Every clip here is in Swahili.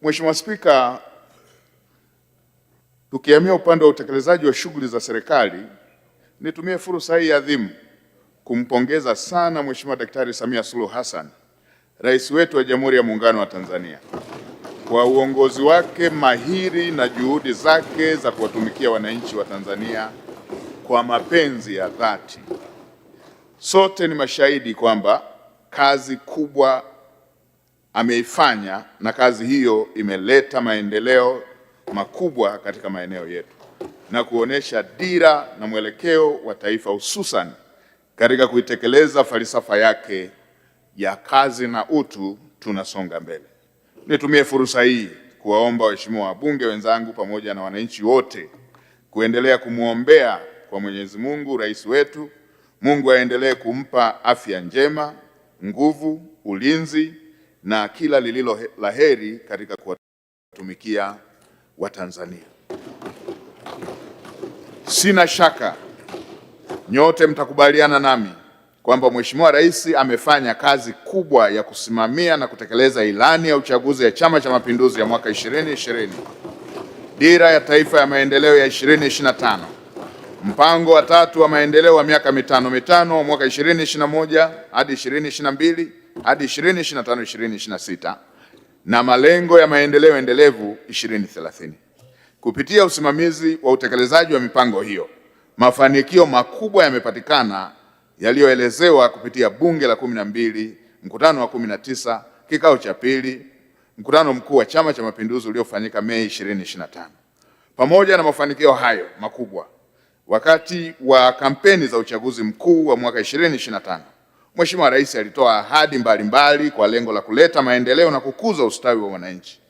Mheshimiwa Spika, tukihamia upande wa utekelezaji wa shughuli za serikali, nitumie fursa hii adhimu kumpongeza sana Mheshimiwa Daktari Samia Suluhu Hassan, Rais wetu wa Jamhuri ya Muungano wa Tanzania, kwa uongozi wake mahiri na juhudi zake za kuwatumikia wananchi wa Tanzania kwa mapenzi ya dhati. Sote ni mashahidi kwamba kazi kubwa ameifanya na kazi hiyo imeleta maendeleo makubwa katika maeneo yetu na kuonesha dira na mwelekeo wa taifa, hususan katika kuitekeleza falsafa yake ya kazi na utu, tunasonga mbele. Nitumie fursa hii kuwaomba waheshimiwa wabunge wenzangu pamoja na wananchi wote kuendelea kumwombea kwa Mwenyezi Mungu rais wetu. Mungu aendelee kumpa afya njema, nguvu, ulinzi na kila lililo la heri katika kuwatumikia Watanzania. Sina shaka nyote mtakubaliana nami kwamba Mheshimiwa Rais amefanya kazi kubwa ya kusimamia na kutekeleza ilani ya uchaguzi ya Chama cha Mapinduzi ya mwaka 2020, dira ya taifa ya maendeleo ya 2025, mpango wa tatu wa maendeleo wa miaka mitano wa mwaka 2021 hadi 2022 hadi 2025-2026 na malengo ya maendeleo endelevu 2030. Kupitia usimamizi wa utekelezaji wa mipango hiyo, mafanikio makubwa yamepatikana yaliyoelezewa kupitia Bunge la 12, mkutano wa 19, kikao cha pili, mkutano mkuu wa Chama cha Mapinduzi uliofanyika Mei 2025. Pamoja na mafanikio hayo makubwa, wakati wa kampeni za uchaguzi mkuu wa mwaka 2025, Mheshimiwa Rais alitoa ahadi mbalimbali kwa lengo la kuleta maendeleo na kukuza ustawi wa wananchi.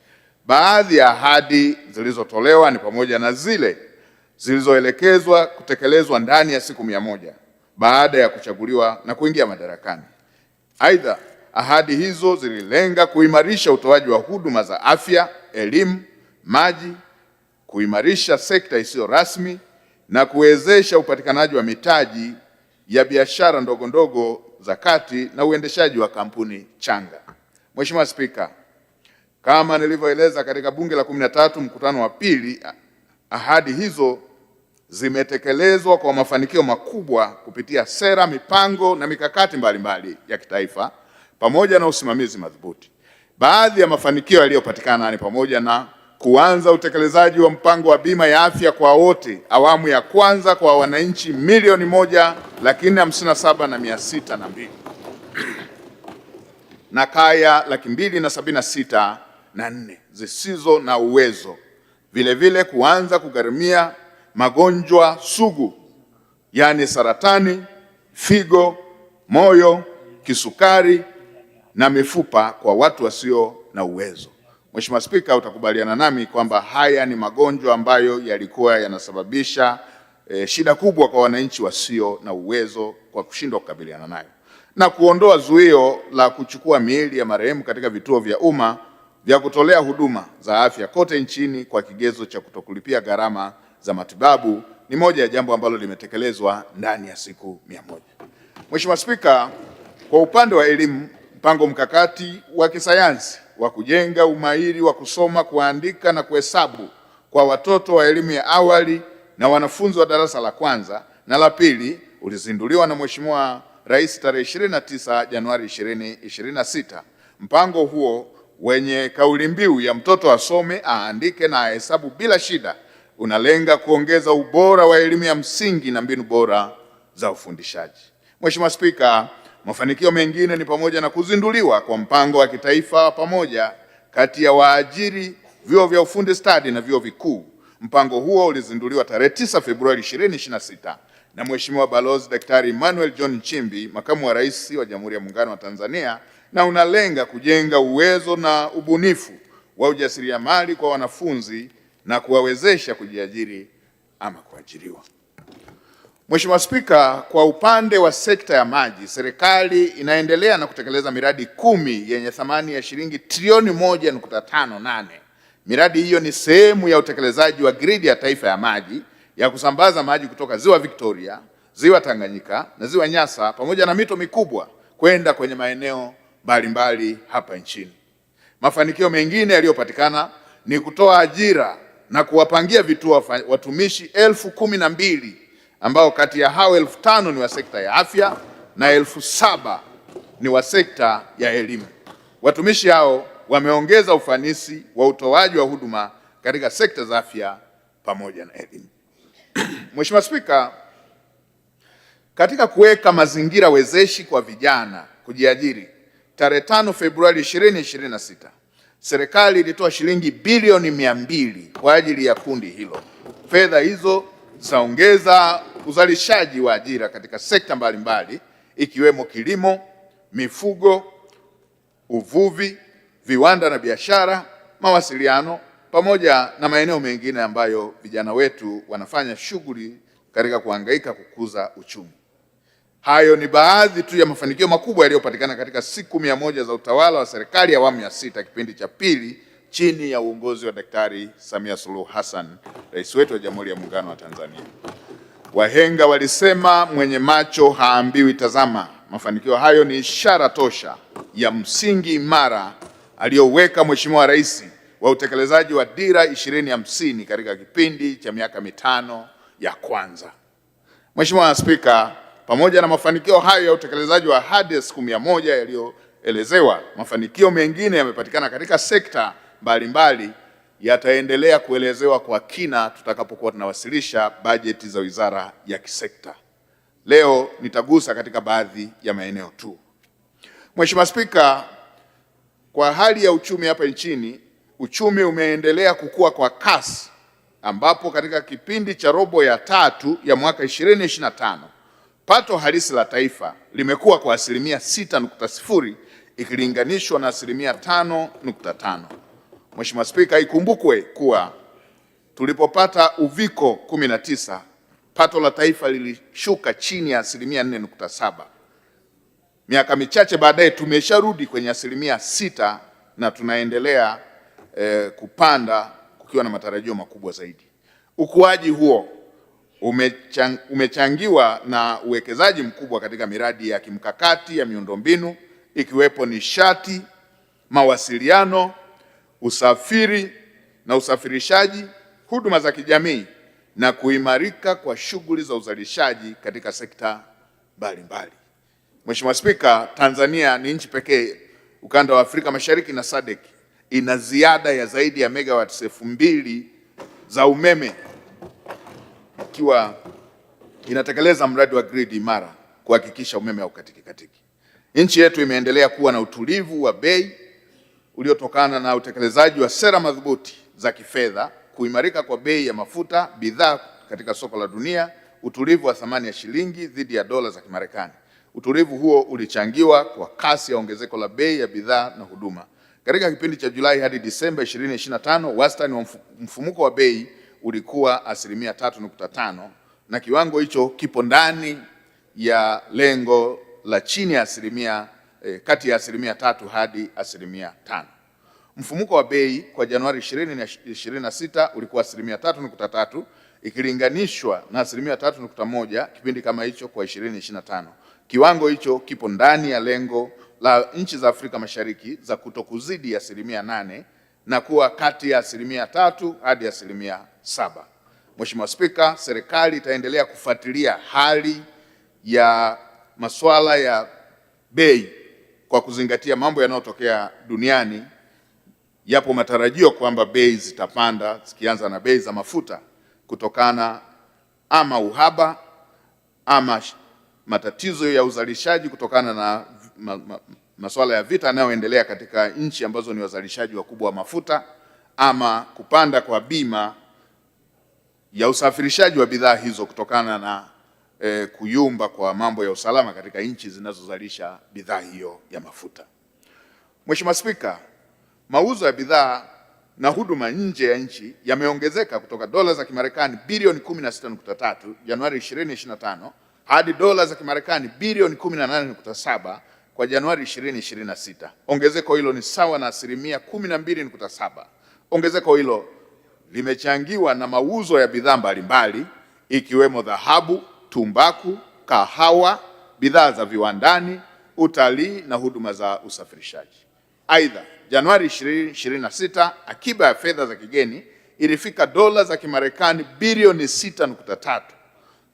Baadhi ya ahadi zilizotolewa ni pamoja na zile zilizoelekezwa kutekelezwa ndani ya siku 100 baada ya kuchaguliwa na kuingia madarakani. Aidha, ahadi hizo zililenga kuimarisha utoaji wa huduma za afya, elimu, maji, kuimarisha sekta isiyo rasmi na kuwezesha upatikanaji wa mitaji ya biashara ndogo ndogo za kati na uendeshaji wa kampuni changa. Mheshimiwa Spika, kama nilivyoeleza katika Bunge la 13, mkutano wa pili, ahadi hizo zimetekelezwa kwa mafanikio makubwa kupitia sera, mipango na mikakati mbalimbali ya kitaifa pamoja na usimamizi madhubuti. Baadhi ya mafanikio yaliyopatikana ni pamoja na kuanza utekelezaji wa mpango wa bima ya afya kwa wote awamu ya kwanza kwa wananchi 1,457,602 na kaya 276,004 zisizo na uwezo. Vile kuanza kugharimia magonjwa sugu, yaani saratani, figo, moyo, kisukari na mifupa kwa watu wasio na uwezo. Mheshimiwa Spika, utakubaliana nami kwamba haya ni magonjwa ambayo yalikuwa yanasababisha shida kubwa kwa wananchi wasio na uwezo kwa kushindwa kukabiliana nayo, na kuondoa zuio la kuchukua miili ya marehemu katika vituo vya umma vya kutolea huduma za afya kote nchini kwa kigezo cha kutokulipia gharama za matibabu ni moja ya jambo ambalo limetekelezwa ndani ya siku 100. Mheshimiwa Spika, kwa upande wa elimu, mpango mkakati wa kisayansi wa kujenga umahiri wa kusoma, kuandika na kuhesabu kwa watoto wa elimu ya awali na wanafunzi wa darasa la kwanza na la pili ulizinduliwa na Mheshimiwa Rais tarehe 29 Januari 2026. Mpango huo wenye kauli mbiu ya mtoto asome, aandike na ahesabu bila shida unalenga kuongeza ubora wa elimu ya msingi na mbinu bora za ufundishaji. Mheshimiwa Spika, mafanikio mengine ni pamoja na kuzinduliwa kwa mpango wa kitaifa pamoja kati ya waajiri, vyuo vya ufundi stadi na vyuo vikuu. Mpango huo ulizinduliwa tarehe 9 Februari 2026 na Mheshimiwa Balozi Daktari Emmanuel John Nchimbi, Makamu wa Rais wa Jamhuri ya Muungano wa Tanzania, na unalenga kujenga uwezo na ubunifu wa ujasiriamali kwa wanafunzi na kuwawezesha kujiajiri ama kuajiriwa. Mheshimiwa Spika, kwa upande wa sekta ya maji, serikali inaendelea na kutekeleza miradi 10 yenye thamani ya shilingi trilioni 1.58. Miradi hiyo ni sehemu ya utekelezaji wa gridi ya taifa ya maji ya kusambaza maji kutoka Ziwa Victoria, Ziwa Tanganyika na Ziwa Nyasa pamoja na mito mikubwa kwenda kwenye maeneo mbalimbali hapa nchini. Mafanikio mengine yaliyopatikana ni kutoa ajira na kuwapangia vituo watumishi 12,000 ambao kati ya hao 5,000 ni wa sekta ya afya na 7,000 ni wa sekta ya elimu. Watumishi hao wameongeza ufanisi wa utoaji wa huduma katika sekta za afya pamoja na elimu. Mheshimiwa Spika, katika kuweka mazingira wezeshi kwa vijana kujiajiri, tarehe 5 Februari 2026, serikali ilitoa shilingi bilioni 200 kwa ajili ya kundi hilo. Fedha hizo zitaongeza uzalishaji wa ajira katika sekta mbalimbali ikiwemo kilimo, mifugo, uvuvi, viwanda na biashara, mawasiliano pamoja na maeneo mengine ambayo vijana wetu wanafanya shughuli katika kuhangaika kukuza uchumi. Hayo ni baadhi tu ya mafanikio makubwa yaliyopatikana katika siku 100 za utawala wa serikali ya awamu ya 6 kipindi cha pili chini ya uongozi wa Daktari Samia Suluhu Hassan, rais wetu wa Jamhuri ya Muungano wa Tanzania. Wahenga walisema mwenye macho haambiwi tazama. Mafanikio hayo ni ishara tosha ya msingi imara aliyoweka Mheshimiwa Rais wa utekelezaji wa Dira 2050 katika kipindi cha miaka 5 ya kwanza. Mheshimiwa Spika, pamoja na mafanikio hayo ya utekelezaji wa ahadi ya siku 100 yaliyoelezewa, mafanikio mengine yamepatikana katika sekta mbalimbali yataendelea kuelezewa kwa kina tutakapokuwa tunawasilisha bajeti za wizara ya kisekta. Leo nitagusa katika baadhi ya maeneo tu. Mheshimiwa Spika, kwa hali ya uchumi hapa nchini, uchumi umeendelea kukua kwa kasi ambapo katika kipindi cha robo ya tatu ya mwaka 2025 pato halisi la taifa limekuwa kwa asilimia 6.0 ikilinganishwa na asilimia 5.5. Mheshimiwa Spika, ikumbukwe kuwa tulipopata uviko 19 pato la taifa lilishuka chini ya asilimia 4.7. Miaka michache baadaye tumesharudi kwenye asilimia 6 na tunaendelea kupanda kukiwa na matarajio makubwa zaidi. Ukuaji huo umechangiwa na uwekezaji mkubwa katika miradi ya kimkakati ya miundombinu ikiwepo nishati, mawasiliano, usafiri na usafirishaji, huduma za kijamii na kuimarika kwa shughuli za uzalishaji katika sekta mbalimbali. Mheshimiwa Spika, Tanzania ni nchi pekee ukanda wa Afrika Mashariki na SADC ina ziada ya zaidi ya megawatts 2,000 za umeme ikiwa inatekeleza mradi wa grid imara kuhakikisha umeme haukatiki. Nchi yetu imeendelea kuwa na utulivu wa bei uliotokana na utekelezaji wa sera madhubuti za kifedha, kuimarika kwa bei ya mafuta, bidhaa katika soko la dunia, utulivu wa thamani ya shilingi dhidi ya dola za Kimarekani. Utulivu huo ulichangiwa kwa kasi ya ongezeko la bei ya bidhaa na huduma. Katika kipindi cha Julai hadi Disemba 2025, wastani wa mfumuko wa bei ulikuwa asilimia 3.5 na kiwango hicho kipo ndani ya lengo la chini ya asilimia kati ya asilimia 3 hadi asilimia 5. Mfumuko wa bei kwa Januari 2026 ulikuwa asilimia 3.3 ikilinganishwa na asilimia 3.1 kipindi kama hicho kwa 2025. Kiwango hicho kipo ndani ya lengo la nchi za Afrika Mashariki za kutokuzidi asilimia 8 na kuwa kati ya asilimia 3 hadi asilimia 7. Mheshimiwa Spika, serikali itaendelea kufuatilia hali ya masuala ya bei kwa kuzingatia mambo yanayotokea duniani. Yapo matarajio kwamba bei zitapanda zikianza na bei za mafuta kutokana ama uhaba ama matatizo ya uzalishaji kutokana na masuala ya vita yanayoendelea katika nchi ambazo ni wazalishaji wakubwa wa mafuta ama kupanda kwa bima ya usafirishaji wa bidhaa hizo kutokana na kuyumba kwa mambo ya usalama katika nchi zinazozalisha bidhaa hiyo ya mafuta. Mheshimiwa Spika, mauzo ya bidhaa na huduma nje ya nchi yameongezeka kutoka dola za Kimarekani bilioni 16.3 Januari 2025 hadi dola za Kimarekani bilioni 18.7 kwa Januari 2026. Ongezeko hilo ni sawa na asilimia 12.7. Ongezeko hilo limechangiwa na mauzo ya bidhaa mbalimbali ikiwemo dhahabu, tumbaku, kahawa, bidhaa za viwandani, utalii na huduma za usafirishaji. Aidha, Januari 2026 akiba ya fedha za kigeni ilifika dola za Kimarekani bilioni 6.3.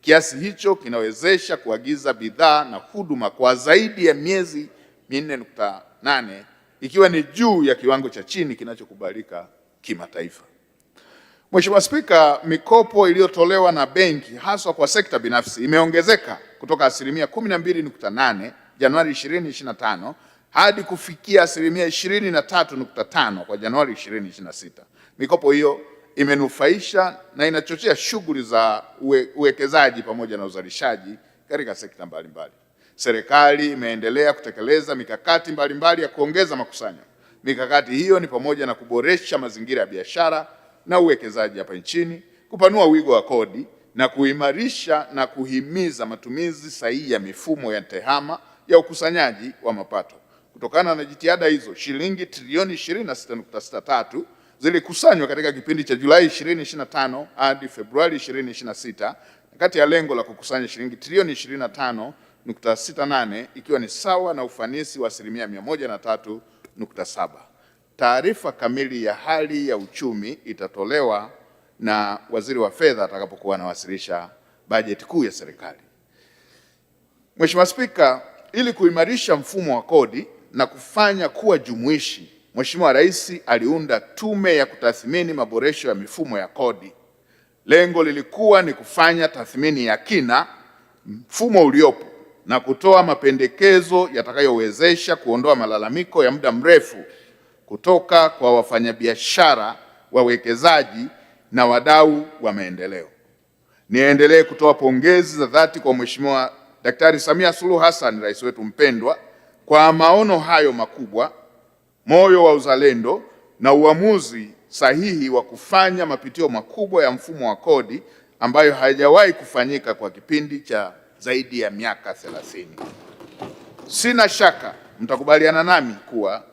Kiasi hicho kinawezesha kuagiza bidhaa na huduma kwa zaidi ya miezi 4.8, ikiwa ni juu ya kiwango cha chini kinachokubalika kimataifa. Mheshimiwa Spika, mikopo iliyotolewa na benki haswa kwa sekta binafsi imeongezeka kutoka asilimia 12.8 Januari 2025 hadi kufikia asilimia 23.5 kwa Januari 2026. Mikopo hiyo imenufaisha na inachochea shughuli za uwekezaji pamoja na uzalishaji katika sekta mbalimbali. Serikali imeendelea kutekeleza mikakati mbalimbali ya kuongeza makusanyo. Mikakati hiyo ni pamoja na kuboresha mazingira ya biashara na uwekezaji hapa nchini, kupanua wigo wa kodi na kuimarisha na kuhimiza matumizi sahihi ya mifumo ya tehama ya ukusanyaji wa mapato. Kutokana na jitihada hizo, shilingi trilioni 26.63 zilikusanywa katika kipindi cha Julai 2025 hadi Februari 2026, kati ya lengo la kukusanya shilingi trilioni 25.68, ikiwa ni sawa na ufanisi wa asilimia 103.7. Taarifa kamili ya hali ya uchumi itatolewa na Waziri wa Fedha atakapokuwa anawasilisha bajeti kuu ya serikali. Mheshimiwa Spika, ili kuimarisha mfumo wa kodi na kufanya kuwa jumuishi, Mheshimiwa Rais aliunda tume ya kutathmini maboresho ya mifumo ya kodi. Lengo lilikuwa ni kufanya tathmini ya kina mfumo uliopo na kutoa mapendekezo yatakayowezesha kuondoa malalamiko ya muda mrefu kutoka kwa wafanyabiashara, wawekezaji na wadau wa maendeleo. Niendelee kutoa pongezi za dhati kwa Mheshimiwa Daktari Samia Suluhu Hassan, rais wetu mpendwa, kwa maono hayo makubwa, moyo wa uzalendo na uamuzi sahihi wa kufanya mapitio makubwa ya mfumo wa kodi ambayo hayajawahi kufanyika kwa kipindi cha zaidi ya miaka 30. Sina shaka mtakubaliana nami kuwa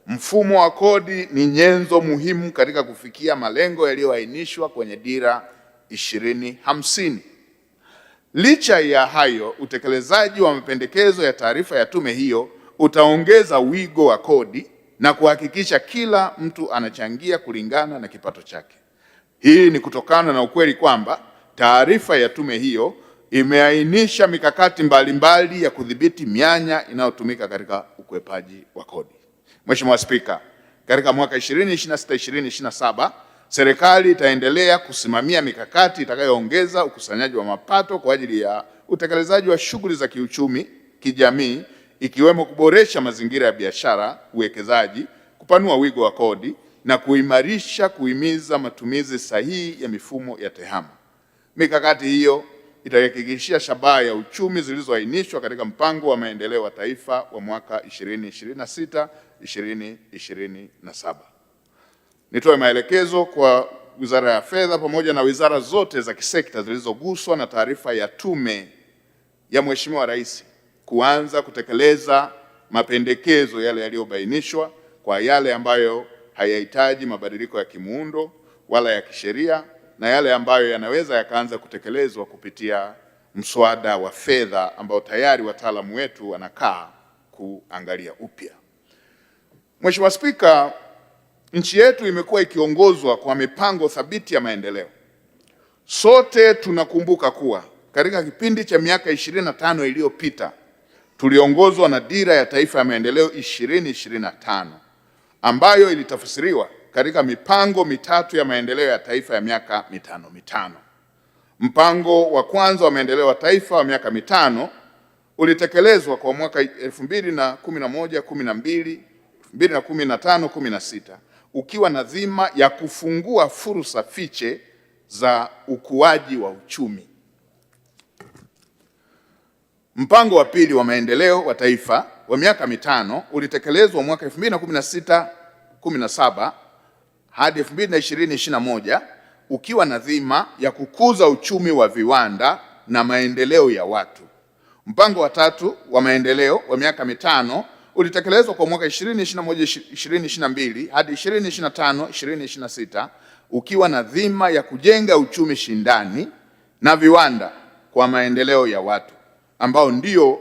mfumo wa kodi ni nyenzo muhimu katika kufikia malengo yaliyoainishwa kwenye Dira 2050. Licha ya hayo, utekelezaji wa mapendekezo ya taarifa ya tume hiyo utaongeza wigo wa kodi na kuhakikisha kila mtu anachangia kulingana na kipato chake. Hii ni kutokana na ukweli kwamba taarifa ya tume hiyo imeainisha mikakati mbalimbali ya kudhibiti mianya inayotumika katika ukwepaji wa kodi. Mheshimiwa Spika, katika mwaka 2026-2027 serikali itaendelea kusimamia mikakati itakayoongeza ukusanyaji wa mapato kwa ajili ya utekelezaji wa shughuli za kiuchumi, kijamii, ikiwemo kuboresha mazingira ya biashara, uwekezaji, kupanua wigo wa kodi na kuhimiza matumizi sahihi ya mifumo ya tehama. Mikakati hiyo itahakikishia shabaha ya uchumi zilizoainishwa katika mpango wa maendeleo wa taifa wa mwaka 2026-2027. Nitoe maelekezo kwa Wizara ya Fedha pamoja na wizara zote za kisekta zilizoguswa na taarifa ya tume ya Mheshimiwa Rais kuanza kutekeleza mapendekezo yale yaliyobainishwa kwa yale ambayo hayahitaji mabadiliko ya kimuundo wala ya kisheria na yale ambayo yanaweza yakaanza kutekelezwa kupitia mswada wa fedha ambao tayari wataalamu wetu wanakaa kuangalia upya. Mheshimiwa Spika, nchi yetu imekuwa ikiongozwa kwa mipango thabiti ya maendeleo. Sote tunakumbuka kuwa katika kipindi cha miaka 25 iliyopita tuliongozwa na Dira ya Taifa ya Maendeleo 2025 ambayo ilitafsiriwa katika mipango mitatu ya maendeleo ya taifa ya miaka mitano. Mpango wa kwanza wa maendeleo ya taifa wa miaka mitano ulitekelezwa kwa mwaka 2011-12, 2015-16 ukiwa na dhima ya kufungua fursa fiche za ukuaji wa uchumi. Mpango wa pili wa maendeleo wa taifa wa miaka mitano ulitekelezwa mwaka 2016-17 hadi 2020-21 ukiwa na dhima ya kukuza uchumi wa viwanda na maendeleo ya watu. Mpango wa tatu wa maendeleo wa miaka mitano ulitekelezwa kwa mwaka 2021-2022 hadi 2025-2026 ukiwa na dhima ya kujenga uchumi shindani na viwanda kwa maendeleo ya watu ambao ndio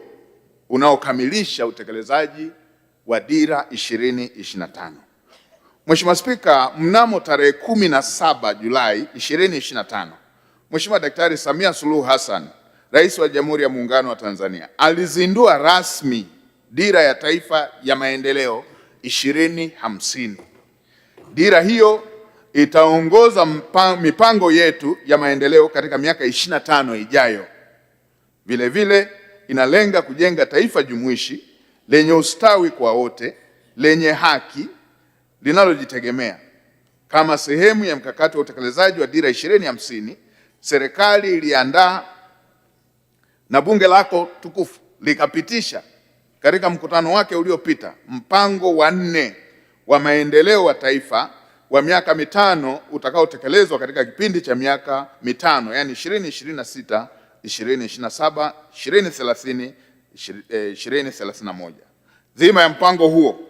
unaokamilisha utekelezaji wa Dira 2025. Mheshimiwa Spika, mnamo tarehe 17 Julai 2025, Mheshimiwa Daktari Samia Suluhu Hassan, Rais wa Jamhuri ya Muungano wa Tanzania, alizindua rasmi Dira ya Taifa ya Maendeleo 2050. Dira hiyo itaongoza mipango yetu ya maendeleo katika miaka 25 ijayo. Vile vile inalenga kujenga taifa jumuishi lenye ustawi kwa wote, lenye haki, linalojitegemea. Kama sehemu ya mkakati wa utekelezaji wa Dira 2050, serikali iliandaa na bunge lako tukufu likapitisha katika mkutano wake uliopita mpango wa 4 wa maendeleo wa taifa wa miaka 5 utakaotekelezwa katika kipindi cha miaka 5, yani 2026, 2027, 2030, 2031. Dhima ya mpango huo,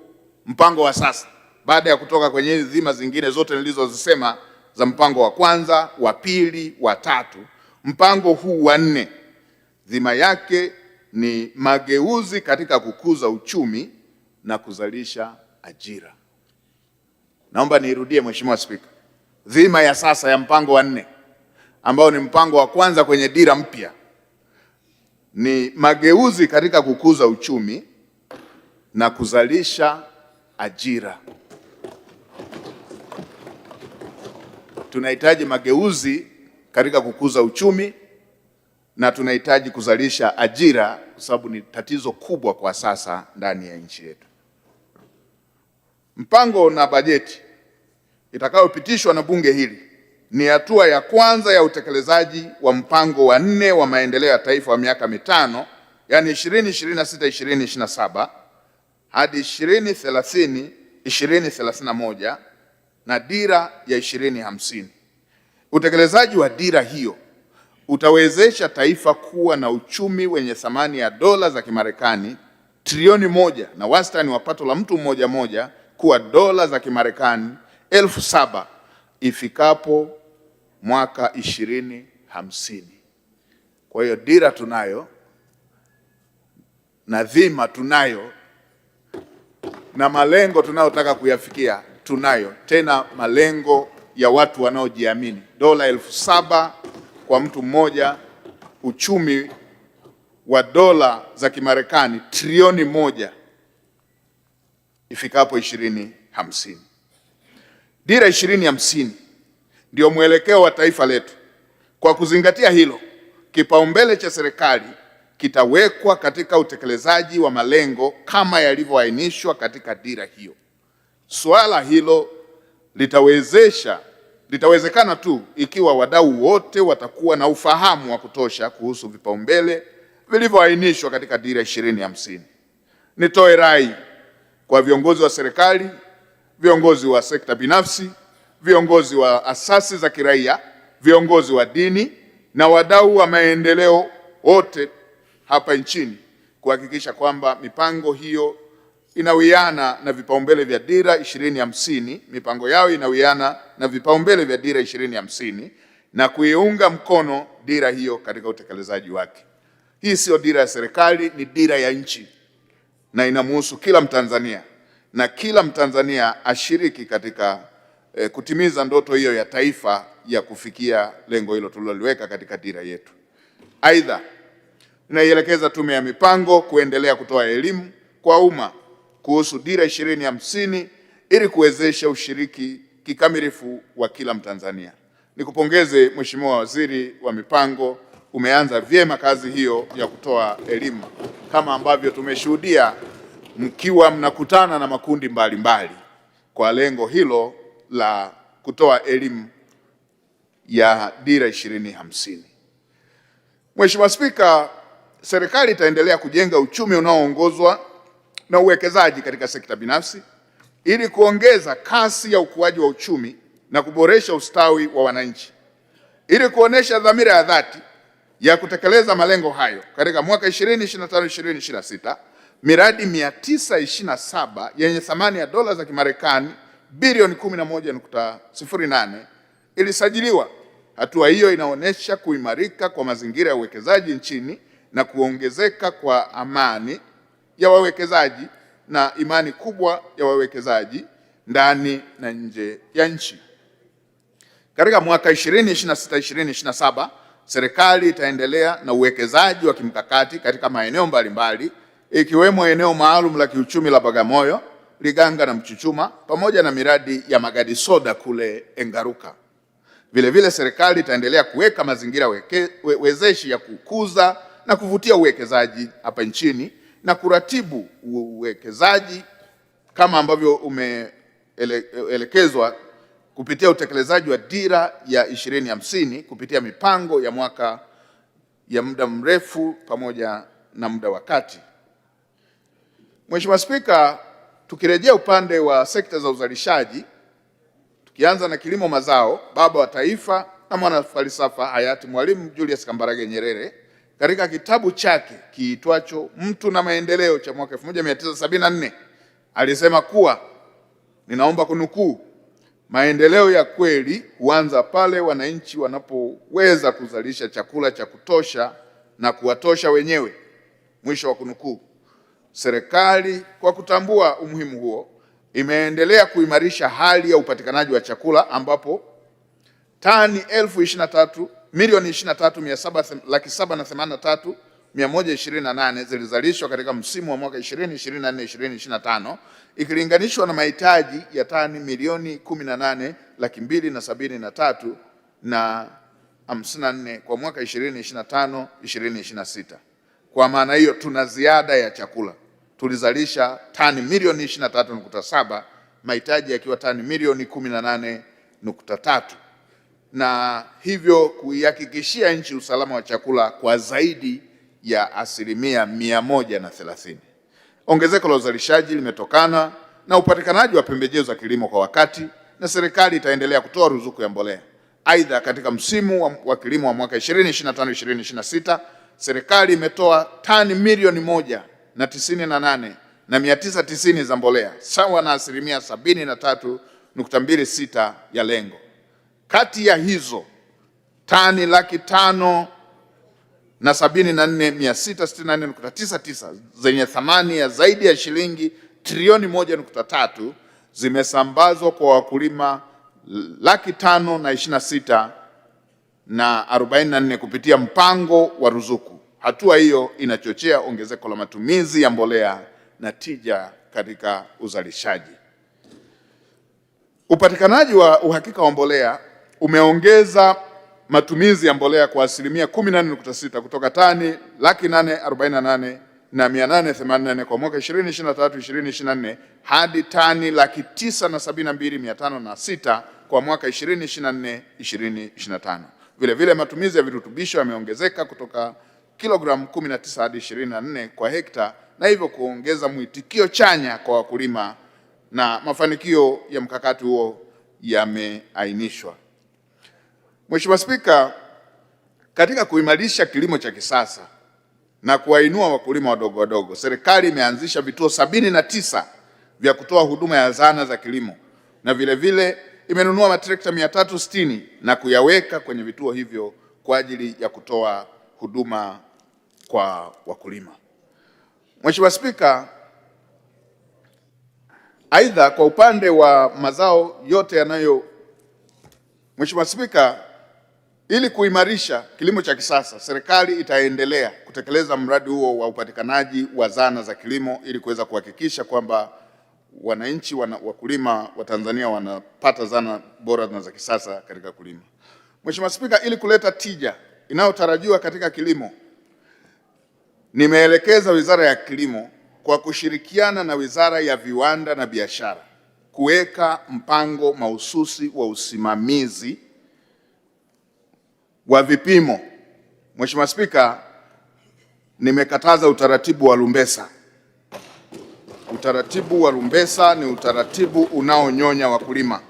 mpango wa sasa, baada ya kutoka kwenye dhima zingine zote nilizozisema za mpango wa kwanza, wa pili, wa tatu, mpango huu wa 4 dhima yake ni mageuzi katika kukuza uchumi na kuzalisha ajira. Naomba niirudie Mheshimiwa Spika. Dhima ya sasa ya mpango wa 4 ambao ni mpango wa kwanza kwenye dira mpya ni mageuzi katika kukuza uchumi na kuzalisha ajira. Tunahitaji mageuzi katika kukuza uchumi na tunahitaji kuzalisha ajira kwa sababu ni tatizo kubwa kwa sasa ndani ya nchi yetu. Mpango na bajeti itakayopitishwa na bunge hili ni hatua ya kwanza ya utekelezaji wa mpango wa 4 wa maendeleo ya taifa wa miaka 5, yani 2026 2027 hadi 2030 2031 na dira ya 2050. Utekelezaji wa dira hiyo utawezesha taifa kuwa na uchumi wenye thamani ya dola za Kimarekani trilioni 1 na wastani wa pato la mtu mmoja kuwa dola za Kimarekani 7,000 ifikapo mwaka 2050. Kwa hiyo dira tunayo na dhima tunayo na malengo tunayotaka kuyafikia tunayo, tena malengo ya watu wanaojiamini. Dola 7,000 kwa mtu mmoja, uchumi wa dola za Kimarekani trilioni 1 ifikapo 2050. Dira 2050 ndio mwelekeo wa taifa letu. Kwa kuzingatia hilo, kipaumbele cha serikali kitawekwa katika utekelezaji wa malengo kama yalivyoainishwa katika dira hiyo. Suala hilo litawezekana tu ikiwa wadau wote watakuwa na ufahamu wa kutosha kuhusu vipaumbele vilivyoainishwa katika dira 2050. Nitoe rai kwa viongozi wa serikali, viongozi wa sekta binafsi, viongozi wa asasi za kiraia, viongozi wa dini na wadau wa maendeleo wote hapa nchini kuhakikisha kwamba mipango hiyo inawiana na vipaumbele vya dira 2050, mipango yao inawiana na vipaumbele vya dira 2050 na kuiunga mkono dira hiyo katika utekelezaji wake. Hii sio dira ya serikali, ni dira ya nchi na inamhusu kila Mtanzania, na kila Mtanzania ashiriki katika kutimiza ndoto hiyo ya taifa ya kufikia lengo hilo tuliloliweka katika dira yetu. Aidha, ninaielekeza Tume ya Mipango kuendelea kutoa elimu kwa umma kuhusu dira 2050 ili kuwezesha ushiriki kikamilifu wa kila Mtanzania. Nikupongeze Mheshimiwa Waziri wa Mipango, umeanza vyema kazi hiyo ya kutoa elimu kama ambavyo tumeshuhudia mkiwa mnakutana na makundi mbalimbali kwa lengo hilo la kutoa elimu ya dira 2050. Mheshimiwa Spika, serikali itaendelea kujenga uchumi unaoongozwa na uwekezaji katika sekta binafsi ili kuongeza kasi ya ukuaji wa uchumi na kuboresha ustawi wa wananchi. Ili kuonesha dhamira ya dhati ya kutekeleza malengo hayo, katika mwaka 2025-2026 miradi 927 yenye thamani ya dola za Kimarekani bilioni 11.08 ilisajiliwa. Hatua hiyo inaonyesha kuimarika kwa mazingira ya uwekezaji nchini na kuongezeka kwa amani ya wawekezaji na imani kubwa ya wawekezaji ndani na nje ya nchi. Katika mwaka 2026-2027 serikali itaendelea na uwekezaji wa kimkakati katika maeneo mbalimbali ikiwemo eneo maalum la kiuchumi la Bagamoyo, Liganga na Mchuchuma pamoja na miradi ya magadi soda kule Engaruka. Vile serikali itaendelea kuweka mazingira wezeshi ya kukuza na kuvutia uwekezaji hapa nchini na kuratibu uwekezaji kama ambavyo umeelekezwa kupitia utekelezaji wa dira ya 2050 kupitia mipango ya mwaka ya muda mrefu pamoja na muda wa kati. Mheshimiwa Spika, tukirejea upande wa sekta za uzalishaji, tukianza na kilimo mazao, baba wa taifa na mwanafalsafa hayati Mwalimu Julius Kambarage Nyerere katika kitabu chake kiitwacho Mtu na Maendeleo cha mwaka 1974 alisema kuwa, ninaomba kunukuu, maendeleo ya kweli huanza pale wananchi wanapoweza kuzalisha chakula cha kutosha na kuwatosha wenyewe, mwisho wa kunukuu. Serikali kwa kutambua umuhimu huo imeendelea kuimarisha hali ya upatikanaji wa chakula ambapo tani 23,783,128 zilizalishwa katika msimu wa mwaka 2024-2025 ikilinganishwa na mahitaji ya tani 18,273,054 kwa mwaka 2025-2026. Kwa maana hiyo tuna ziada ya chakula. Tulizalisha tani milioni 23.7, mahitaji yakiwa tani milioni 18.3, na hivyo kuihakikishia nchi usalama wa chakula kwa zaidi ya 130%. Ongezeko la uzalishaji limetokana na upatikanaji wa pembejeo za kilimo kwa wakati, na serikali itaendelea kutoa ruzuku ya mbolea. Aidha, katika msimu wa kilimo wa mwaka 2025-2026 serikali imetoa tani milioni 198,990 za mbolea sawa na 73.26% ya lengo. Kati ya hizo tani 574,664.99 zenye thamani ya zaidi ya shilingi trilioni 1.3 zimesambazwa kwa wakulima 526,044 kupitia mpango wa ruzuku. Hatua hiyo inachochea ongezeko la matumizi ya mbolea na tija katika uzalishaji. Upatikanaji wa uhakika wa mbolea umeongeza matumizi ya mbolea kwa 14.6% kutoka tani 848,884 kwa mwaka 2023-2024 hadi tani 972,506 kwa mwaka 2024-2025. Vile matumizi ya virutubisho yameongezeka kutoka kilogramu 19 hadi 24 kwa hekta, na hivyo kuongeza mwitikio chanya kwa wakulima, na mafanikio ya mkakati huo yameainishwa. Mheshimiwa Spika, katika kuimarisha kilimo cha kisasa na kuwainua wakulima wadogo, serikali imeanzisha vituo 79 vya kutoa huduma ya zana za kilimo, na vile imenunua matrekta 360 na kuyaweka kwenye vituo hivyo kwa ajili ya kutoa huduma kwa wakulima. Mheshimiwa Spika, aidha kwa upande wa mazao yote Mheshimiwa Spika, ili kuimarisha kilimo cha kisasa, serikali itaendelea kutekeleza mradi huo wa upatikanaji wa zana za kilimo ili kuweza kuhakikisha kwamba wananchi wakulima wa Tanzania wanapata zana bora na za kisasa katika kulima. Mheshimiwa Spika, ili kuleta tija inayotarajiwa katika kilimo, nimeelekeza Wizara ya Kilimo kwa kushirikiana na Wizara ya Viwanda na Biashara kuweka mpango mahususi wa usimamizi wa vipimo. Mheshimiwa Spika, nimekataza utaratibu wa lumbesa. Utaratibu wa lumbesa ni utaratibu unaonyonya wakulima.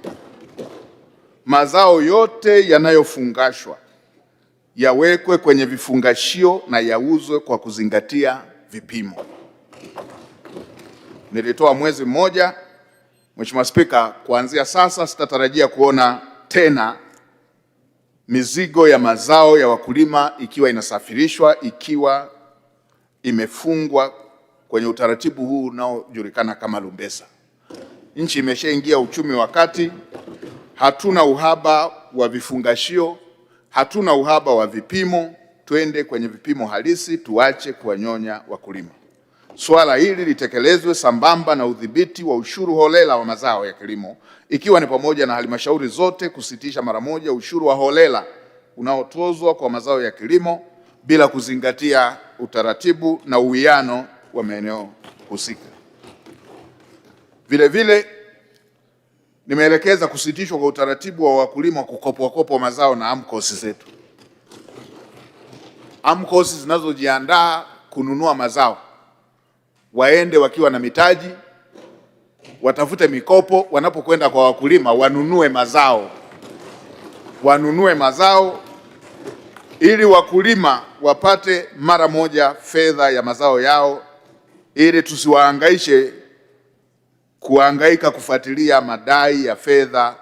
Mazao yote yanayofungashwa yawekwe kwenye vifungashio na yauzwe kwa kuzingatia vipimo. Nilitoa mwezi mmoja. Mheshimiwa Spika, kuanzia sasa sitatarajia kuona tena mizigo ya mazao ya wakulima ikiwa inasafirishwa ikiwa imefungwa kwenye utaratibu huu unaojulikana kama Lumbesa. Nchi imeshaingia uchumi wa kati, hatuna uhaba wa vifungashio, hatuna uhaba wa vipimo. Twende kwenye vipimo halisi, tuache kuwanyonya wakulima. Swala hili litekelezwe sambamba na udhibiti wa ushuru holela wa mazao ya kilimo, ikiwa ni pamoja na halmashauri zote kusitisha mara moja ushuru wa holela unaotozwa kwa mazao ya kilimo bila kuzingatia utaratibu na uwiano wa maeneo husika. Vile vile nimeelekeza kusitishwa kwa utaratibu wa wakulima kukopa mazao na AMCOS zetu. AMCOS zinazojiandaa kununua mazao waende wakiwa na mitaji, watafute mikopo, wanapokwenda kwa wakulima wanunue mazao ili wakulima wapate mara moja fedha ya mazao yao, ili tusiwahangaishe kuhangaika kufuatilia madai ya fedha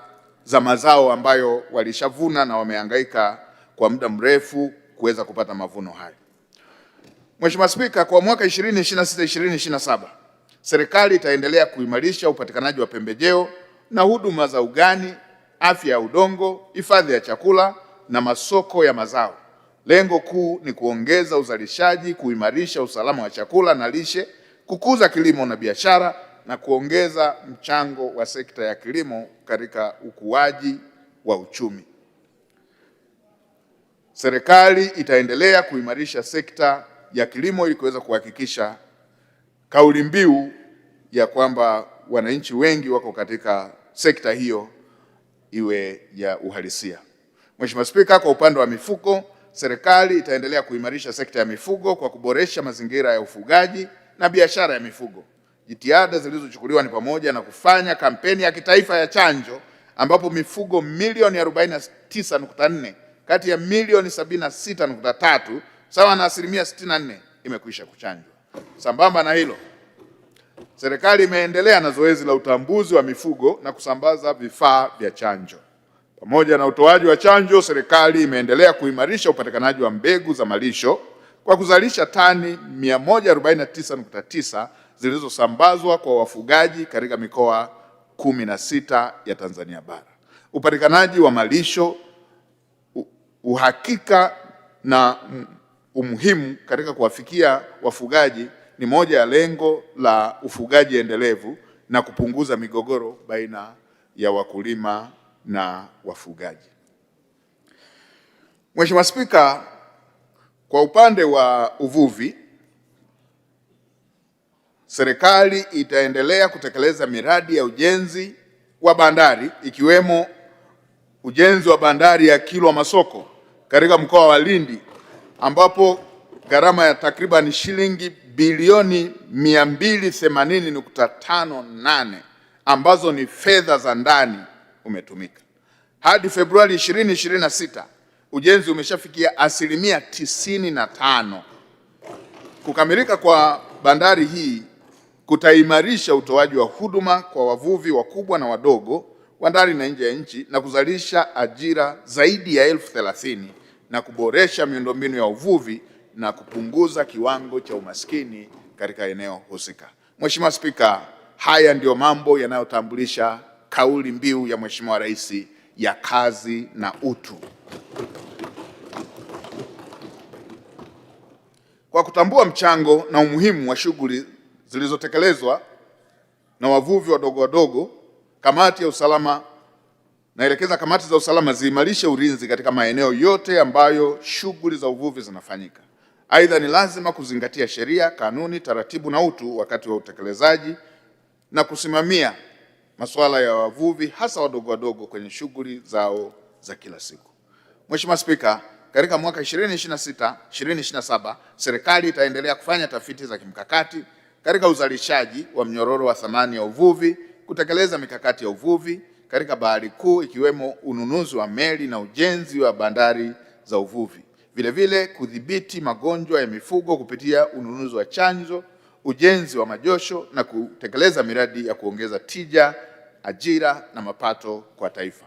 za mazao ambayo walishavuna na wamehangaika kwa muda mrefu kuweza kupata mavuno hayo. Mheshimiwa Spika, kwa mwaka 2026-2027 serikali itaendelea kuimarisha upatikanaji wa pembejeo na huduma za ugani, afya ya udongo, hifadhi ya chakula na masoko ya mazao. Lengo kuu ni kuongeza uzalishaji, kuimarisha usalama wa chakula na lishe, kukuza kilimo na biashara na kuongeza mchango wa sekta ya kilimo katika ukuaji wa uchumi. Serikali itaendelea kuimarisha sekta ya kilimo ili kuweza kuhakikisha kauli mbiu ya kwamba wananchi wengi wako katika sekta hiyo iwe ya uhalisia. Mheshimiwa Spika, kwa upande wa mifugo, serikali itaendelea kuimarisha sekta ya mifugo kwa kuboresha mazingira ya ufugaji na biashara ya mifugo. Jitihada zilizochukuliwa ni pamoja na kufanya kampeni ya kitaifa ya chanjo ambapo mifugo milioni 49.4 kati ya milioni 76.3 sawa na 64% imekwisha kuchanjwa. Sambamba na hilo, serikali imeendelea na zoezi la utambuzi wa mifugo na kusambaza vifaa vya chanjo. Pamoja na utoaji wa chanjo, serikali imeendelea kuimarisha upatikanaji wa mbegu za malisho kwa kuzalisha tani 149.9 zilizosambazwa kwa wafugaji katika mikoa 16 ya Tanzania bara. Upatikanaji wa malisho, uhakika na umuhimu katika kuwafikia wafugaji ni moja ya lengo la ufugaji endelevu na kupunguza migogoro baina ya wakulima na wafugaji. Mheshimiwa Spika, kwa upande wa uvuvi, serikali itaendelea kutekeleza miradi ya ujenzi wa bandari ikiwemo ujenzi wa bandari ya Kilwa Masoko katika mkoa wa Lindi ambapo gharama ya takriban shilingi bilioni 280.58 ambazo ni fedha za ndani umetumika. Hadi Februari 2026 ujenzi umeshafikia 95%. Kukamilika kwa bandari hii kutaimarisha utoaji wa huduma kwa wavuvi wakubwa na wadogo wa ndani na nje ya nchi na kuzalisha ajira zaidi ya 30,000 na kuboresha miundombinu ya uvuvi na kupunguza kiwango cha umaskini katika eneo husika. Mheshimiwa Spika, haya ndiyo mambo yanayotambulisha kauli mbiu ya Mheshimiwa Rais ya kazi na utu. Kwa kutambua mchango na umuhimu wa shughuli zilizotekelezwa na wavuvi wadogo, naelekeza kamati za usalama ziimarishe ulinzi katika maeneo yote ambayo shughuli za uvuvi zinafanyika. Aidha, ni lazima kuzingatia sheria, kanuni, taratibu na utu wakati wa utekelezaji na kusimamia masuala ya wavuvi hasa wadogo kwenye shughuli zao za kila siku. Mheshimiwa Spika, katika mwaka 2026-2027 serikali itaendelea kufanya tafiti za kimkakati katika uzalishaji wa mnyororo wa thamani ya uvuvi, kutekeleza mikakati ya uvuvi katika bahari kuu ikiwemo ununuzi wa meli na ujenzi wa bandari za uvuvi. Vile vile kudhibiti magonjwa ya mifugo kupitia ununuzi wa chanjo, ujenzi wa majosho na kutekeleza miradi ya kuongeza tija, ajira na mapato kwa taifa.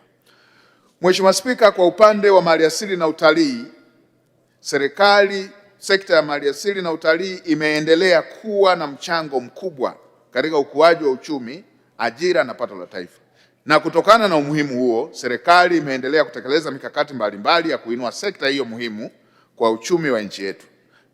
Mheshimiwa Spika, kwa upande wa maliasili na utalii, serikali sekta ya maliasili na utalii imeendelea kuwa na mchango mkubwa katika ukuaji wa uchumi, ajira na pato la taifa. Na kutokana na umuhimu huo, serikali imeendelea kutekeleza mikakati mbalimbali ya kuinua sekta hiyo muhimu kwa uchumi wa nchi yetu.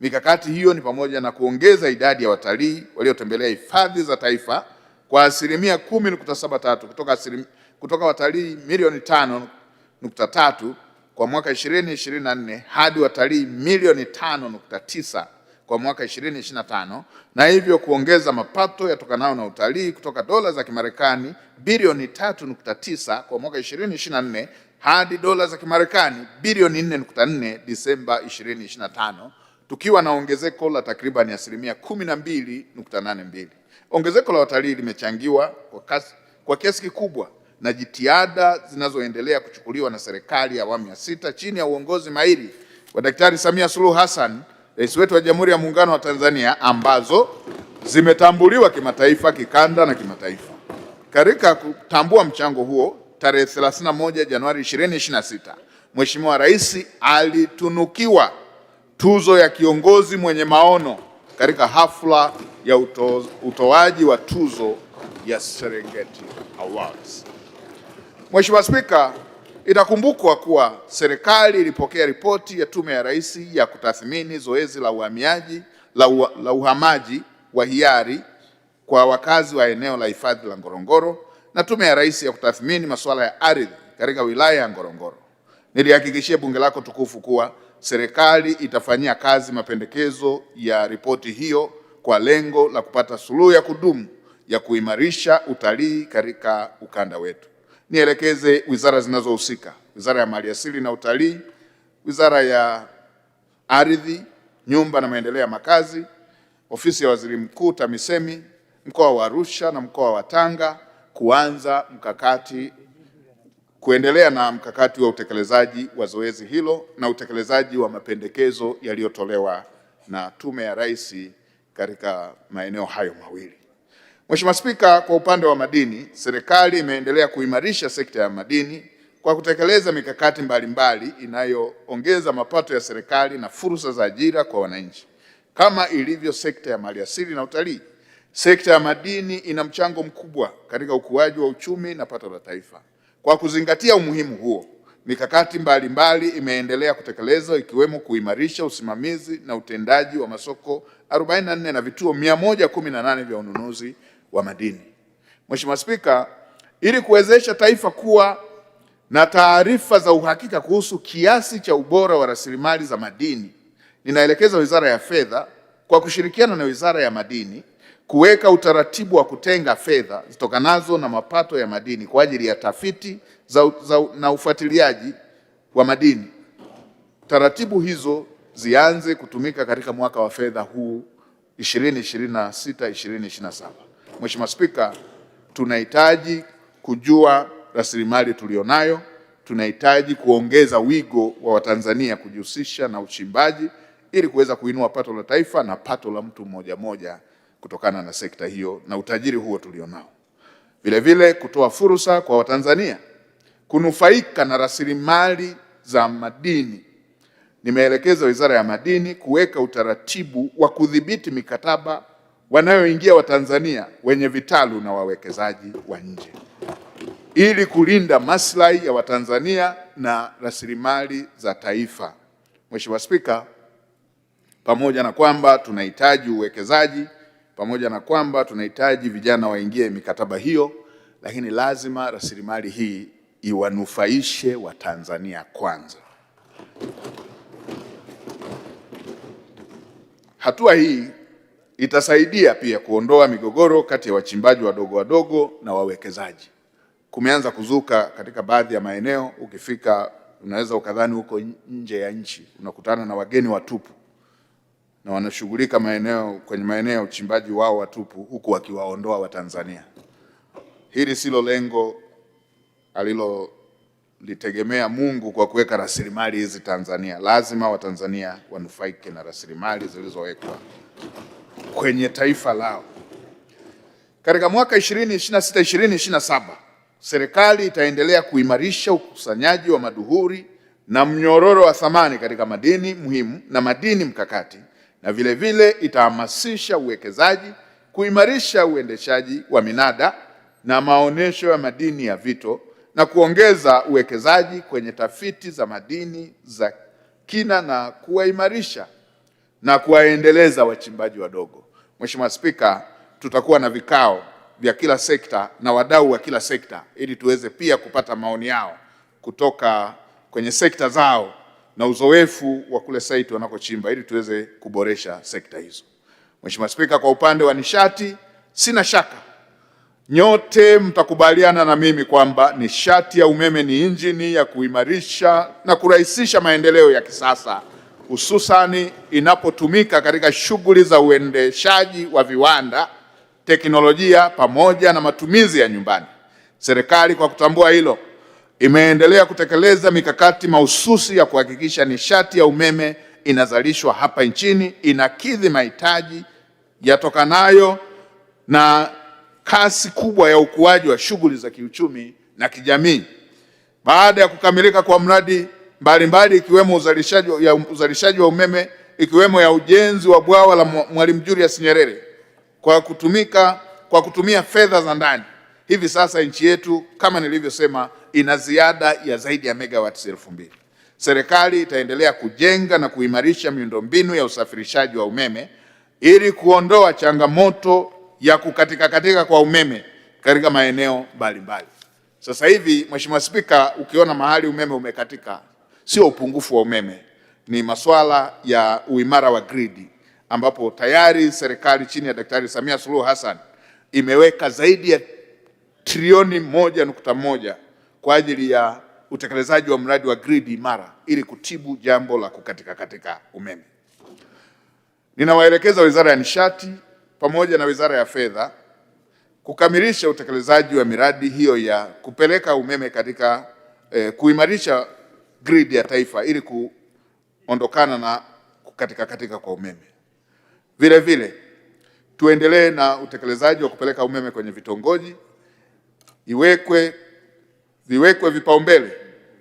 Mikakati hiyo ni pamoja na kuongeza idadi ya watalii waliotembelea hifadhi za taifa kwa asilimia 10.73 kutoka watalii milioni 5.3 kwa mwaka 2024 hadi watalii milioni 5.9 kwa mwaka 2025, na hivyo kuongeza mapato yatokanayo na utalii kutoka dola za Kimarekani bilioni 3.9 kwa mwaka 2024 hadi dola za Kimarekani bilioni 4.4 Disemba 2025, tukiwa na ongezeko la takriban asilimia 12.82. Ongezeko la watalii limechangiwa kwa kiasi kikubwa na jitihada zinazoendelea kuchukuliwa na serikali ya awamu ya 6 chini ya uongozi mahiri wa Daktari Samia Suluhu Hassan, Rais wetu wa Jamhuri ya Muungano wa Tanzania, ambazo zimetambuliwa kimataifa, kikanda na kimataifa. Katika kutambua mchango huo, tarehe 31 Januari 2026, Mheshimiwa Rais alitunukiwa tuzo ya kiongozi mwenye maono katika hafla ya utoaji wa tuzo ya Serengeti Awards. Mheshimiwa Spika, itakumbukwa kuwa serikali ilipokea ripoti ya Tume ya Rais ya kutathmini zoezi la uhamaji wa hiari kwa wakazi wa eneo la hifadhi la Ngorongoro na Tume ya Rais ya kutathmini masuala ya ardhi katika wilaya ya Ngorongoro. Nilihakikishia bunge lako tukufu kuwa serikali itafanyia kazi mapendekezo ya ripoti hiyo kwa lengo la kupata suluhu ya kudumu ya kuimarisha utalii katika ukanda wetu. Nielekeze wizara zinazohusika: Wizara ya Maliasili na Utalii, Wizara ya Ardhi, Nyumba na Maendeleo ya Makazi, Ofisi ya Waziri Mkuu TAMISEMI, Mkoa wa Arusha na Mkoa wa Tanga kuendelea na mkakati wa utekelezaji wa zoezi hilo na utekelezaji wa mapendekezo yaliyotolewa na Tume ya Rais katika maeneo hayo mawili. Mheshimiwa Spika, kwa upande wa madini, serikali imeendelea kuimarisha sekta ya madini kwa kutekeleza mikakati mbalimbali inayoongeza mapato ya serikali na fursa za ajira kwa wananchi. Kama ilivyo sekta ya maliasili na utalii, sekta ya madini ina mchango mkubwa katika ukuaji wa uchumi na pato la taifa. Kwa kuzingatia umuhimu huo, mikakati mbalimbali imeendelea kutekelezwa, ikiwemo kuimarisha usimamizi na utendaji wa masoko 44 na vituo 118 vya ununuzi wa madini. Mheshimiwa Spika, ili kuwezesha taifa kuwa na taarifa za uhakika kuhusu kiasi cha ubora wa rasilimali za madini, ninaelekeza Wizara ya Fedha kwa kushirikiana na Wizara ya Madini kuweka utaratibu wa kutenga fedha zitokanazo na mapato ya madini kwa ajili ya tafiti na ufuatiliaji wa madini. Taratibu hizo zianze kutumika katika mwaka wa fedha huu 2026/2027. Mheshimiwa Spika, tunahitaji kujua rasilimali tulionayo, tunahitaji kuongeza wigo wa Watanzania kujihusisha na uchimbaji ili kuweza kuinua pato la taifa na pato la mtu mmoja mmoja kutokana na sekta hiyo na utajiri huo tulionao. Vile vile kutoa fursa kwa Watanzania kunufaika na rasilimali za madini. Nimeelekeza Wizara ya Madini kuweka utaratibu wa kudhibiti mikataba wanayoingia Watanzania wenye vitalu na wawekezaji wa nje ili kulinda maslahi ya Watanzania na rasilimali za taifa. Mheshimiwa Spika, pamoja na kwamba tunahitaji uwekezaji, pamoja na kwamba tunahitaji vijana waingie mikataba hiyo, lakini lazima rasilimali hii iwanufaishe Watanzania kwanza. Hatua hii itasaidia pia kuondoa migogoro kati ya wachimbaji wadogo na wawekezaji. Kumeanza kuzuka katika baadhi ya maeneo, ukifika unaweza ukadhani huko nje ya nchi, unakutana na wageni watupu na wanashughulika kwenye maeneo ya uchimbaji wao watupu, huku wakiwaondoa Watanzania. Hili silo lengo alilolitegemea Mungu kwa kuweka rasilimali hizi Tanzania. Lazima Watanzania wanufaike na rasilimali zilizowekwa kwenye taifa lao. Katika mwaka 2026/2027, serikali itaendelea kuimarisha ukusanyaji wa maduhuri na mnyororo wa thamani katika madini muhimu na madini mkakati, na vile vile itahamasisha uwekezaji, kuimarisha uendeshaji wa minada na maonesho ya madini ya vito, na kuongeza uwekezaji kwenye tafiti za madini za kina na kuwaimarisha na kuwaendeleza wachimbaji wadogo. Mheshimiwa Spika, tutakuwa na vikao vya kila sekta na wadau wa kila sekta ili tuweze pia kupata maoni yao kutoka kwenye sekta zao na uzoefu wa kule site wanakochimba ili tuweze kuboresha sekta hizo. Mheshimiwa Spika, kwa upande wa nishati, sina shaka nyote mtakubaliana na mimi kwamba nishati ya umeme ni injini ya kuimarisha na kurahisisha maendeleo ya kisasa, hususani inapotumika katika shughuli za uendeshaji wa viwanda, teknolojia pamoja na matumizi ya nyumbani. Serikali kwa kutambua hilo imeendelea kutekeleza mikakati mahususi ya kuhakikisha nishati ya umeme inazalishwa hapa nchini, inakidhi mahitaji yatokanayo na kasi kubwa ya ukuaji wa shughuli za kiuchumi na kijamii. Baada ya kukamilika kwa mradi mbalimbali ikiwemo uzalishaji wa umeme, ikiwemo ya ujenzi wa bwawa la Mwalimu Julius Nyerere kwa kutumia fedha za ndani, hivi sasa nchi yetu kama nilivyosema ina ziada ya zaidi ya megawatts 2000. Serikali itaendelea kujenga na kuimarisha miundombinu ya usafirishaji wa umeme ili kuondoa changamoto ya kukatika kwa umeme katika maeneo mbalimbali. Sasa hivi, Mheshimiwa Spika, ukiona mahali umeme umekatika, sio upungufu wa umeme, ni masuala ya uimara wa gridi, ambapo tayari serikali chini ya Daktari Samia Suluhu Hassan imeweka zaidi ya trilioni 1.1 kwa ajili ya utekelezaji wa mradi wa gridi imara ili kutibu jambo la kukatika umeme. Ninawaelekeza Wizara ya Nishati pamoja na Wizara ya Fedha kukamilisha utekelezaji wa miradi hiyo ya kupeleka umeme katika kuimarisha grid ya taifa ili kuondokana na kukatika kwa umeme. Vile vile tuendelee na utekelezaji wa kupeleka umeme kwenye vitongoji, viwekwe vipaumbele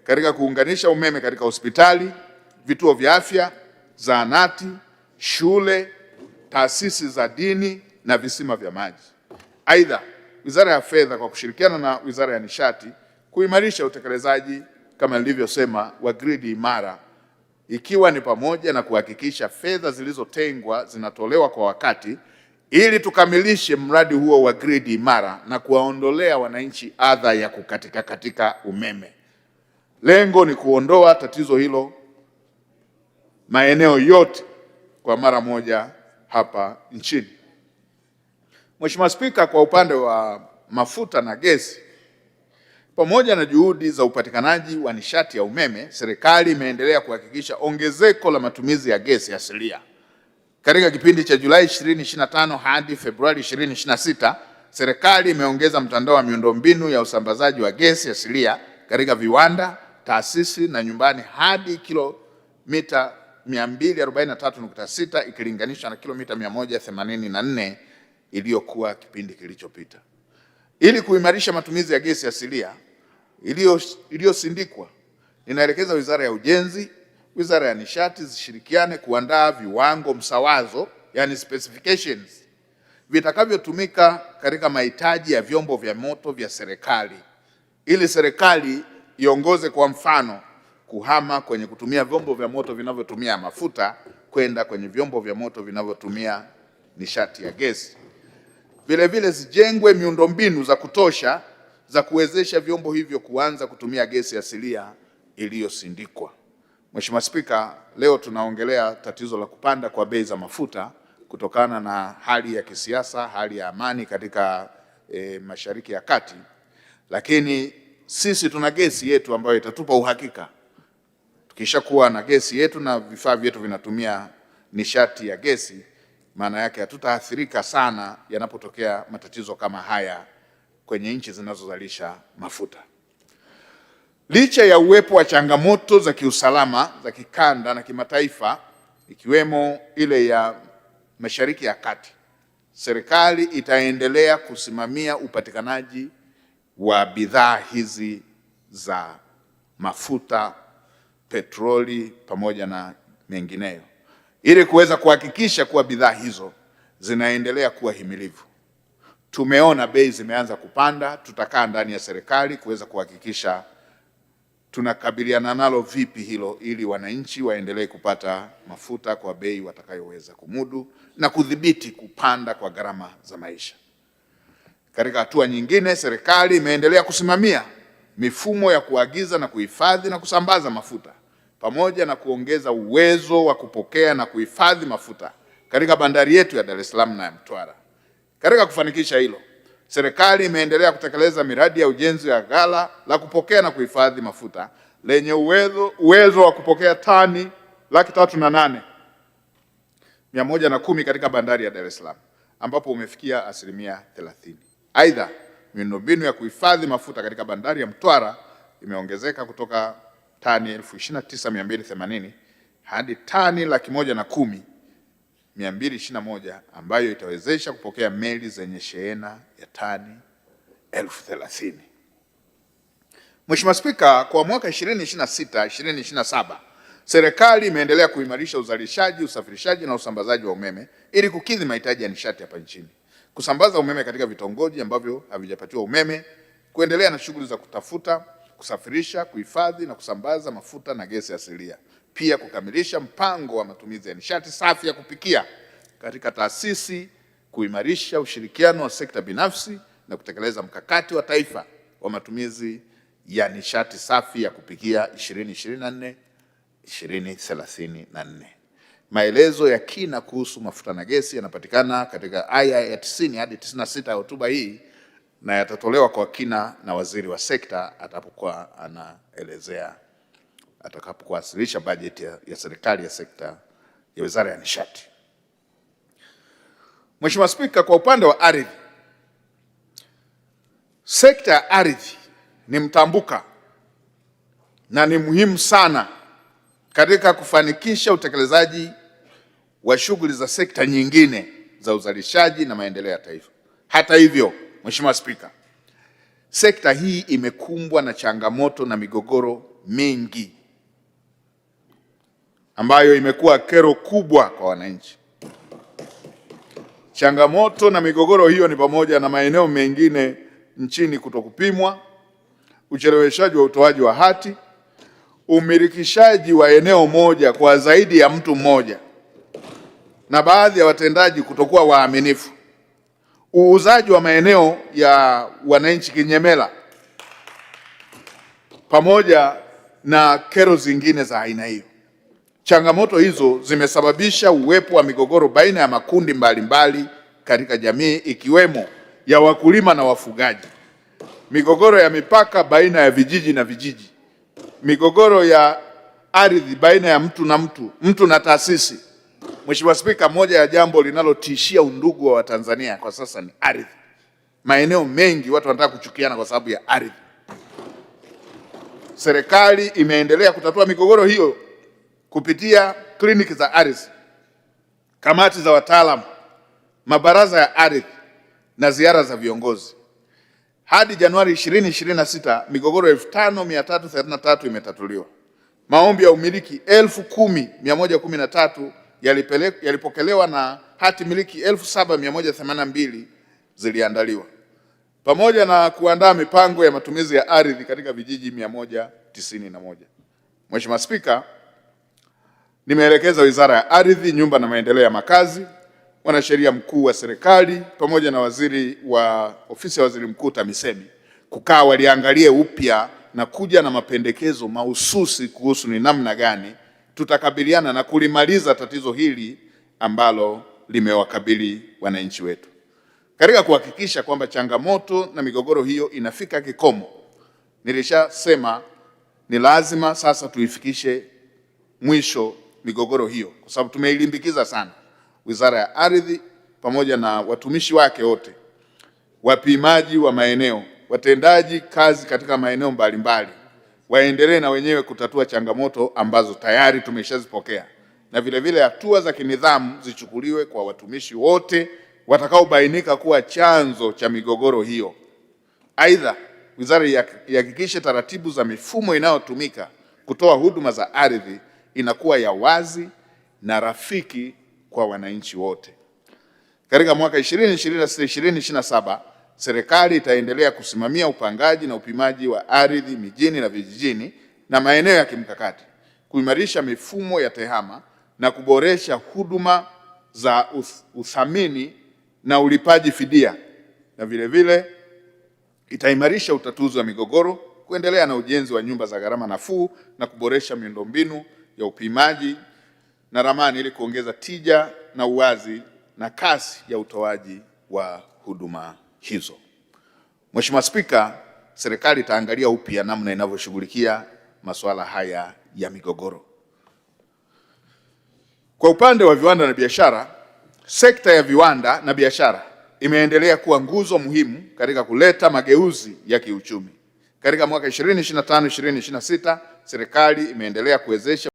katika kuunganisha umeme katika hospitali, vituo vya afya, zahanati, shule, taasisi za dini na visima vya maji. Aidha, Wizara ya Fedha kwa kushirikiana na Wizara ya Nishati kuimarisha utekelezaji kama nilivyosema wa gridi imara, ikiwa ni pamoja na kuhakikisha fedha zilizotengwa zinatolewa kwa wakati ili tukamilishe mradi huo wa gridi imara na kuwaondolea wananchi adha ya kukatika umeme. Lengo ni kuondoa tatizo hilo maeneo yote kwa mara moja hapa nchini. Mheshimiwa Spika, kwa upande wa mafuta na gesi, pamoja na juhudi za upatikanaji wa nishati ya umeme, serikali imeendelea kuhakikisha ongezeko la matumizi ya gesi asilia. Katika kipindi cha Julai 2025 hadi Februari 2026, serikali imeongeza mtandao wa miundombinu ya usambazaji wa gesi asilia katika viwanda, taasisi na nyumbani hadi kilomita 243.6 ikilinganishwa na kilomita 184 iliyokuwa kipindi kilichopita. Ili kuimarisha matumizi ya gesi asilia iliyosindikwa, ninaelekeza Wizara ya Ujenzi, Wizara ya Nishati zishirikiane kuandaa viwango msawazo, yani specifications, vitakavyotumika katika mahitaji ya vyombo vya moto vya serikali, ili serikali iongoze kwa mfano kuhama kwenye kutumia vyombo vya moto vinavyotumia mafuta kwenda kwenye vyombo vya moto vinavyotumia nishati ya gesi. Vile vile zijengwe miundombinu za kutosha za kuwezesha vyombo hivyo kuanza kutumia gesi asilia iliyosindikwa. Mheshimiwa Spika, leo tunaongelea tatizo la kupanda kwa bei za mafuta kutokana na hali ya kisiasa, hali ya amani katika Mashariki ya Kati, lakini sisi tuna gesi yetu ambayo itatupa uhakika. Tukishakuwa na gesi yetu na vifaa vyetu vinatumia nishati ya gesi, maana yake hatutaathirika sana yanapotokea matatizo kama haya kwenye nchi zinazozalisha mafuta. Licha ya uwepo wa changamoto za kiusalama za kikanda na kimataifa ikiwemo ile ya Mashariki ya Kati, serikali itaendelea kusimamia upatikanaji wa bidhaa hizi za mafuta, petroli pamoja na mengineyo, ili kuweza kuhakikisha kuwa bidhaa hizo zinaendelea kuwa himilivu. Tumeona bei zimeanza kupanda, tutakaa ndani ya serikali kuweza kuhakikisha tunakabiliana nalo vipi hilo, ili wananchi waendelee kupata mafuta kwa bei watakayoweza kumudu na kudhibiti kupanda kwa gharama za maisha. Katika hatua nyingine, serikali imeendelea kusimamia mifumo ya kuagiza na kuhifadhi na kusambaza mafuta pamoja na kuongeza uwezo wa kupokea na kuhifadhi mafuta katika bandari yetu ya Dar es Salaam na ya Mtwara. Katika kufanikisha hilo, serikali imeendelea kutekeleza miradi ya ujenzi wa ghala la kupokea na kuhifadhi mafuta lenye uwezo wa kupokea tani 308,110 katika bandari ya Dar es Salaam, ambapo umefikia asilimia 30. Aidha, miundombinu ya kuhifadhi mafuta katika bandari ya Mtwara imeongezeka kutoka tani 29,280 hadi tani 110,221 ambayo itawezesha kupokea meli zenye shehena ya tani 30,000. Mheshimiwa Spika, kwa mwaka 2026-2027 serikali imeendelea kuimarisha uzalishaji, usafirishaji na usambazaji wa umeme ili kukidhi mahitaji ya nishati hapa nchini, kusambaza umeme katika vitongoji ambavyo havijapatiwa umeme, kuendelea na shughuli za kutafuta, kusafirisha, kuhifadhi na kusambaza mafuta na gesi asilia. Pia kukamilisha mpango wa matumizi ya nishati safi ya kupikia katika taasisi, kuimarisha ushirikiano wa sekta binafsi na kutekeleza mkakati wa taifa wa matumizi ya nishati safi ya kupikia 2024-2034. Maelezo ya kina kuhusu mafuta na gesi yanapatikana katika aya ya 90 hadi 96 ya hotuba hii na yatatolewa kwa kina na waziri wa sekta atakapokuwa anaelezea, atakapowasilisha bajeti ya serikali ya sekta ya Wizara ya Nishati. Mheshimiwa Spika, kwa upande wa ardhi, sekta ya ardhi ni mtambuka na ni muhimu sana katika kufanikisha utekelezaji wa shughuli za sekta nyingine za uzalishaji na maendeleo ya taifa. Hata hivyo, Mheshimiwa Spika, sekta hii imekumbwa na changamoto na migogoro mingi ambayo imekuwa kero kubwa kwa wananchi. Changamoto na migogoro hiyo ni pamoja na maeneo mengine nchini kutokupimwa, ucheleweshaji wa utoaji wa hati, umilikishaji wa eneo moja kwa zaidi ya mtu mmoja, na baadhi ya watendaji kutokuwa waaminifu, uuzaji wa maeneo ya wananchi kinyemela, pamoja na kero zingine za aina hiyo. Changamoto hizo zimesababisha uwepo wa migogoro baina ya makundi mbalimbali katika jamii, ikiwemo ya wakulima na wafugaji, migogoro ya mipaka baina ya vijiji na vijiji, migogoro ya ardhi baina ya mtu na mtu na taasisi. Mheshimiwa Spika, moja ya jambo linalotishia undugu wa Watanzania kwa sasa ni ardhi. Maeneo mengi watu wanataka kuchukiana kwa sababu ya ardhi. Serikali imeendelea kutatua migogoro hiyo kupitia kliniki za ardhi, kamati za wataalamu, mabaraza ya ardhi na ziara za viongozi. Hadi Januari 2026 migogoro 5333 imetatuliwa. Maombi ya umiliki 10,113 yalipokelewa na hati miliki 7,182 ziliandaliwa, pamoja na kuandaa mipango ya matumizi ya ardhi katika vijiji 191. Mheshimiwa Spika, nimeelekeza Wizara ya Ardhi, Nyumba na Maendeleo ya Makazi, Mwanasheria Mkuu wa Serikali pamoja na Ofisi ya Waziri Mkuu TAMISEMI kukaa waliangalie upya na kuja na mapendekezo mahususi kuhusu ni namna gani tutakabiliana na kulimaliza tatizo hili ambalo limewakabili wananchi wetu. Katika kuhakikisha kwamba changamoto na migogoro hiyo inafika kikomo, nilishasema ni lazima sasa tuifikishe mwisho migogoro hiyo, kwa sababu tumeilimbikiza sana. Wizara ya Ardhi pamoja na watumishi wake wote, wapimaji wa maeneo, watendaji kazi katika maeneo mbalimbali, waendelee na wenyewe kutatua changamoto ambazo tayari tumeshazipokea, na vile hatua za kinidhamu zichukuliwe kwa watumishi wote watakaobainika kuwa chanzo cha migogoro hiyo. Aidha, wizara ihakikishe taratibu za mifumo inayotumika kutoa huduma za ardhi inakuwa ya wazi na rafiki kwa wananchi wote. Katika mwaka 2026-2027 serikali itaendelea kusimamia upangaji na upimaji wa ardhi mijini na vijijini na maeneo ya kimkakati, kuimarisha mifumo ya tehama na kuboresha huduma za uthamini na ulipaji fidia, na vile itaimarisha utatuzi wa migogoro, kuendelea na ujenzi wa nyumba za gharama nafuu na kuboresha miundombinu ya upimaji na ramani ili kuongeza tija na uwazi na kasi ya utoaji wa huduma hizo. Mheshimiwa Spika, serikali itaangalia upya namna inavyoshughulikia masuala haya ya migogoro. Kwa upande wa viwanda na biashara, sekta ya viwanda na biashara imeendelea kuwa nguzo muhimu katika kuleta mageuzi ya kiuchumi. Katika mwaka 2025-2026 serikali imeendelea kuwezesha